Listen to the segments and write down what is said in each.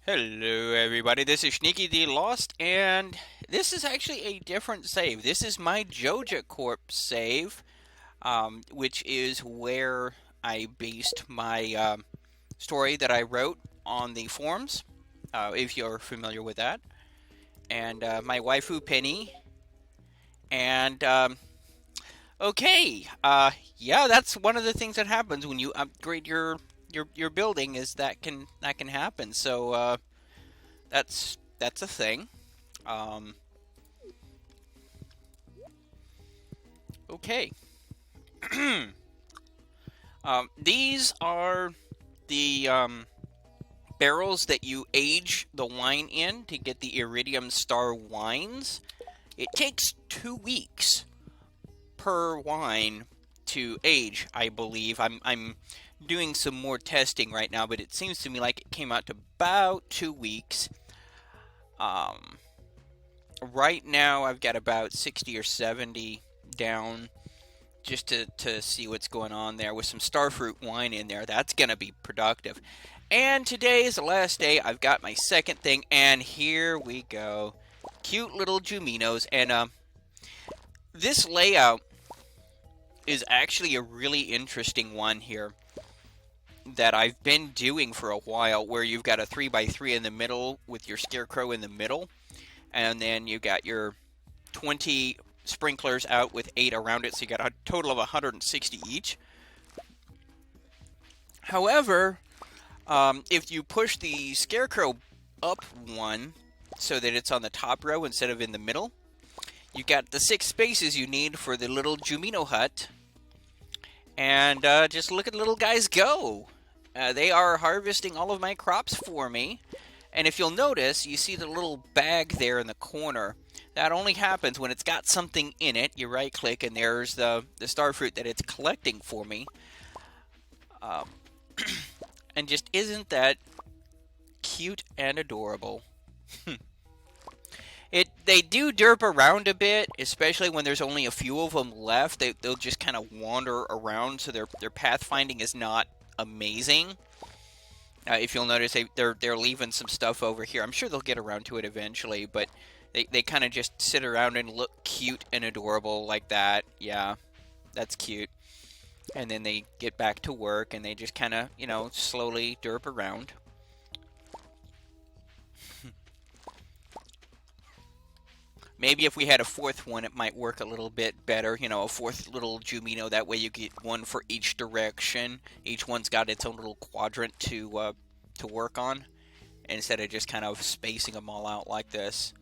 Hello, everybody. This is Sneaky the Lost, and this is actually a different save. This is my Joja Corp save, which is where I based my story that I wrote on the forums, if you're familiar with that. And my waifu Penny. And okay, yeah, that's one of the things that happens when you upgrade your building. Is that can happen. So that's a thing. Um, okay. These are the barrels that you age the wine in to get the Iridium Star wines. It takes 2 weeks per wine to age, I believe. I'm doing some more testing right now, but it seems to me like it came out to about 2 weeks. Um, right now, I've got about 60 or 70 down just to see what's going on there with some starfruit wine in there. That's going to be productive. And today is the last day. I've got my second thing, and here we go. Cute little Juminos. And this layout is actually a really interesting one here that I've been doing for a while, where you've got a 3x3 in the middle with your scarecrow in the middle, and then you've got your 20 sprinklers out with 8 around it, so you got a total of 160 each. However, if you push the scarecrow up one so that it's on the top row instead of in the middle, you got the 6 spaces you need for the little Jumino hut. And just look at the little guys go. They are harvesting all of my crops for me. And if you'll notice, you see the little bag there in the corner. That only happens when it's got something in it. You right click and there's the starfruit that it's collecting for me. Um, and just isn't that cute and adorable? They do derp around a bit, especially when there's only a few of them left. They'll just kind of wander around, so their pathfinding is not amazing. If you'll notice, they're leaving some stuff over here. I'm sure they'll get around to it eventually, but they kind of just sit around and look cute and adorable like that. Yeah, that's cute. And then they get back to work, and they just kind of, slowly derp around. Maybe if we had a fourth one, it might work a little bit better. A fourth little Jumino. That way you get one for each direction. Each one's got its own little quadrant to work on, instead of just kind of spacing them all out like this.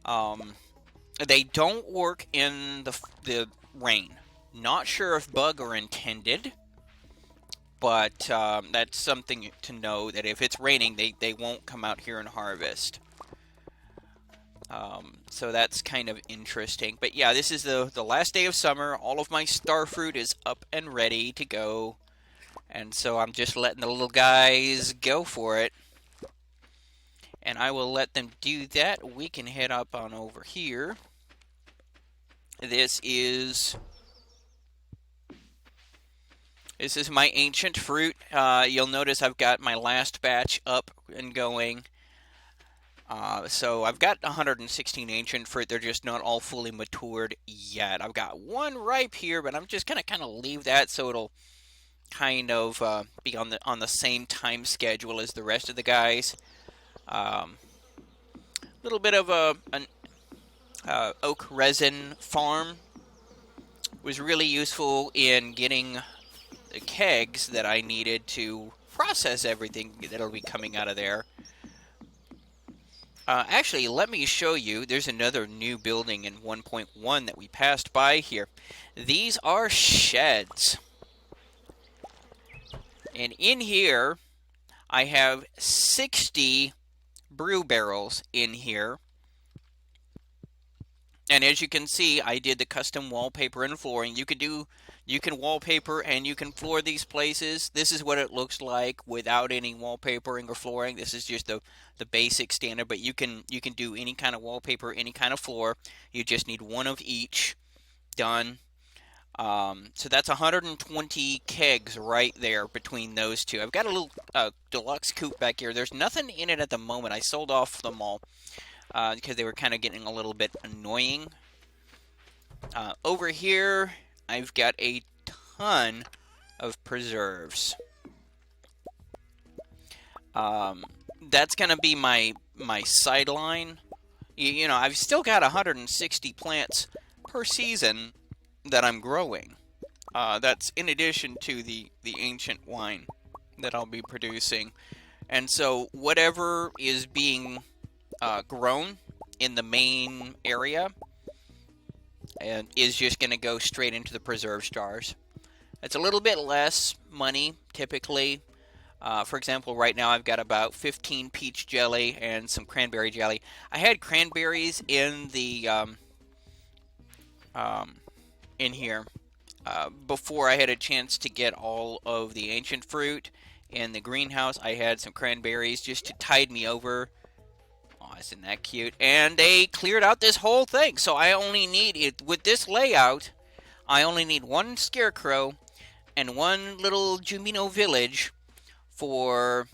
They don't work in the rain. Not sure if bug or intended, but that's something to know, that if it's raining, they won't come out here and harvest. So that's kind of interesting. But yeah, this is the last day of summer. All of my starfruit is up and ready to go. And so I'm just letting the little guys go for it. And I will let them do that. We can head up on over here. This is my ancient fruit. You'll notice I've got my last batch up and going. So I've got 116 ancient fruit. They're just not all fully matured yet. I've got one ripe here, but I'm just gonna kind of leave that so it'll kind of be on the same time schedule as the rest of the guys. Little bit of an oak resin farm was really useful in getting the kegs that I needed to process everything that'll be coming out of there. Actually, let me show you. There's another new building in 1.1 that we passed by here. These are sheds. And in here, I have 60 brew barrels in here. And as you can see, I did the custom wallpaper and flooring. You can wallpaper and you can floor these places. This is what it looks like without any wallpapering or flooring. This is just the basic standard, but you can do any kind of wallpaper, any kind of floor. You just need one of each done. So that's 120 kegs right there between those two. I've got a little deluxe coop back here. There's nothing in it at the moment. I sold off them all because they were kind of getting a little bit annoying. Over here, I've got a ton of preserves. That's going to be my sideline. You know, I've still got 160 plants per season that I'm growing. That's in addition to the ancient wine that I'll be producing. And so whatever is being grown in the main area and is just going to go straight into the preserve jars. It's a little bit less money typically. For example, right now I've got about 15 peach jelly and some cranberry jelly. I had cranberries in the in here before I had a chance to get all of the ancient fruit in the greenhouse. I had some cranberries just to tide me over. Oh, isn't that cute? And they cleared out this whole thing. So I only need it with this layout. I only need one scarecrow and one little Jumino village for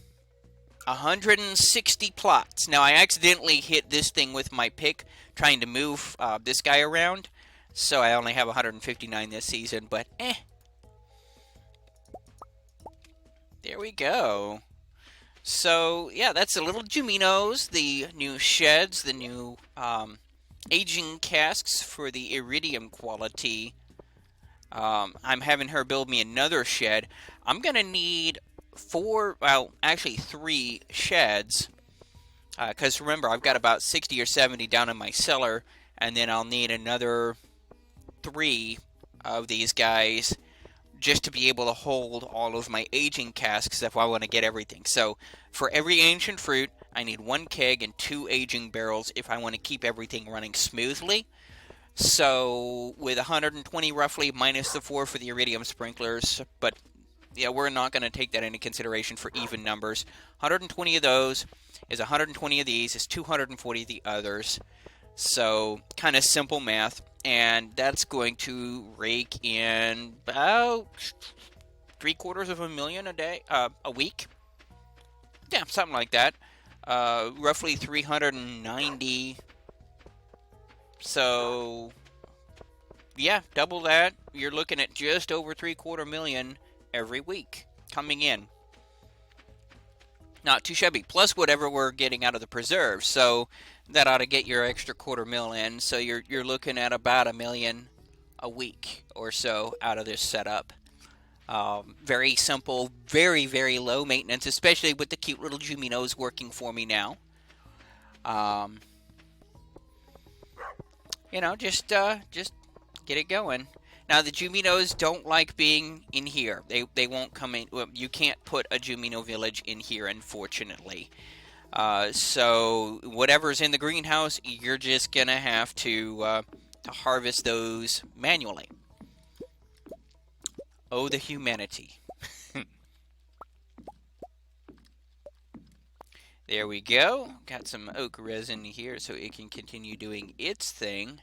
160 plots. Now I accidentally hit this thing with my pick trying to move this guy around. So I only have 159 this season, but there we go. So, yeah, that's the little Juminos, the new sheds, the new aging casks for the iridium quality. I'm having her build me another shed. I'm going to need 3 sheds. Because remember, I've got about 60 or 70 down in my cellar, and then I'll need another 3 of these guys just to be able to hold all of my aging casks if I want to get everything. So for every ancient fruit, I need 1 keg and 2 aging barrels if I want to keep everything running smoothly. So with 120 roughly, minus the 4 for the iridium sprinklers, but yeah, we're not going to take that into consideration for even numbers. 120 of those is 120 of these, is 240 of the others. So kind of simple math. And that's going to rake in about $750,000 a day, a week. Yeah, something like that. Roughly 390. So, yeah, double that. You're looking at just over $750,000 every week coming in. Not too shabby. Plus whatever we're getting out of the preserves. So that ought to get your extra $250,000 in. So you're looking at about $1 million a week or so out of this setup. Very simple, very, very low maintenance, especially with the cute little Juminos working for me now. Just get it going. Now, the Juminos don't like being in here. They won't come in. Well, you can't put a Jumino village in here, unfortunately. So whatever's in the greenhouse, you're just going to have to harvest those manually. Oh, the humanity. There we go. Got some oak resin here so it can continue doing its thing.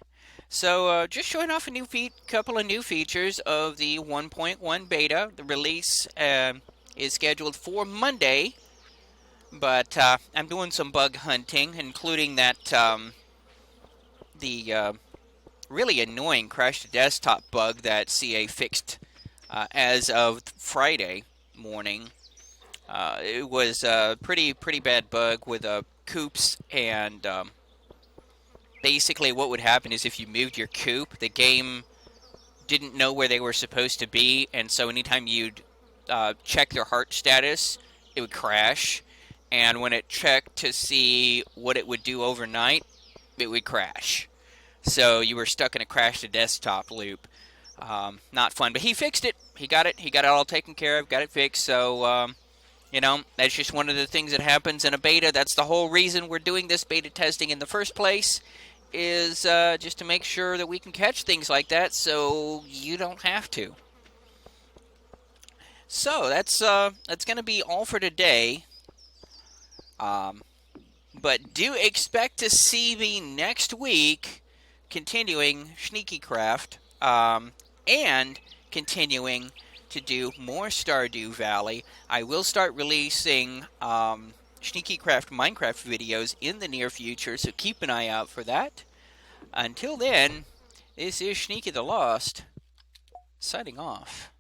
So just showing off a couple of new features of the 1.1 beta. The release is scheduled for Monday, but I'm doing some bug hunting, including that the really annoying crash to desktop bug that CA fixed as of Friday morning. It was a pretty bad bug with coops, and basically what would happen is if you moved your coop, the game didn't know where they were supposed to be, and so anytime you'd check their heart status, it would crash, and when it checked to see what it would do overnight, it would crash. So you were stuck in a crash to desktop loop. Not fun, but he fixed it. He got it all taken care of, got it fixed, so that's just one of the things that happens in a beta. That's the whole reason we're doing this beta testing in the first place, is just to make sure that we can catch things like that so you don't have to. So that's going to be all for today. But do expect to see me next week continuing Sneaky Craft. and continuing to do more Stardew Valley. I will start releasing Sneaky Craft Minecraft videos in the near future, so keep an eye out for that. Until then, this is Sneaky the Lost, signing off.